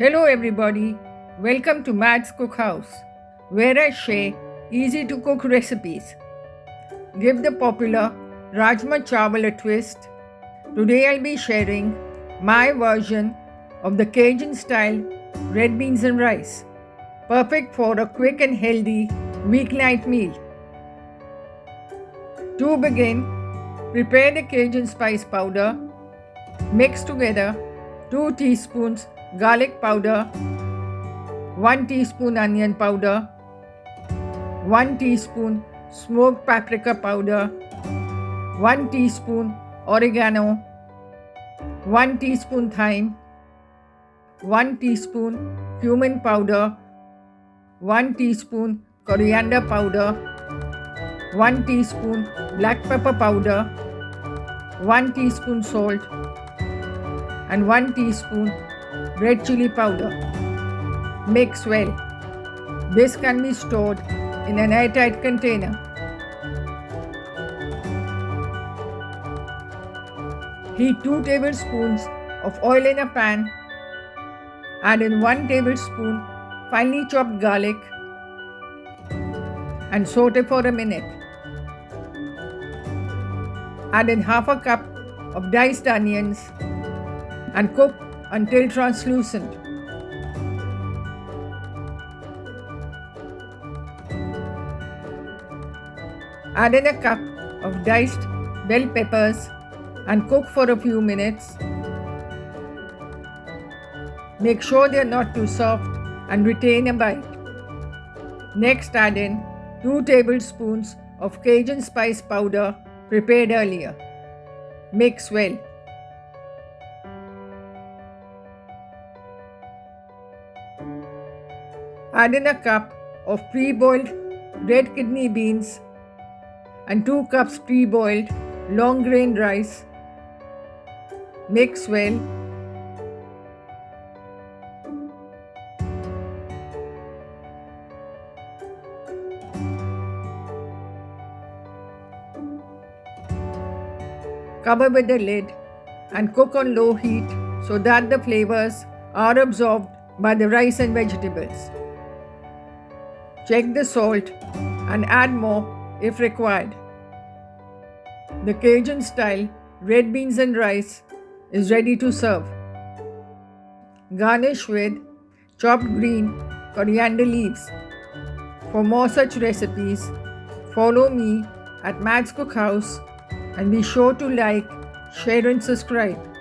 Hello everybody, welcome to Matt's Cookhouse, where I share easy to cook recipes. Give the popular rajma chawal a twist. Today I'll be sharing my version of the Cajun-style red beans and rice, perfect for a quick and healthy weeknight meal. To begin, prepare the Cajun spice powder. Mix together 2 teaspoons garlic powder, 1 teaspoon onion powder, 1 teaspoon smoked paprika powder, 1 teaspoon oregano, 1 teaspoon thyme, 1 teaspoon cumin powder, 1 teaspoon coriander powder, 1 teaspoon black pepper powder, 1 teaspoon salt, and 1 teaspoon red chili powder. Mix well. This can be stored in an airtight container. Heat 2 tablespoons of oil in a pan. Add in 1 tablespoon finely chopped garlic and saute for a minute. Add in half a cup of diced onions and cook until translucent. Add in a cup of diced bell peppers and cook for a few minutes. Make sure they are not too soft and retain a bite. Next, add in 2 tablespoons of Cajun spice powder prepared earlier. Mix well. Add in a cup of pre-boiled red kidney beans and 2 cups pre-boiled long-grain rice. Mix well. Cover with the lid and cook on low heat so that the flavors are absorbed by the rice and vegetables. Check the salt and add more if required. The Cajun-style red beans and rice is ready to serve. Garnish with chopped green coriander leaves. For more such recipes, follow me at Matt's Cookhouse and be sure to like, share and subscribe.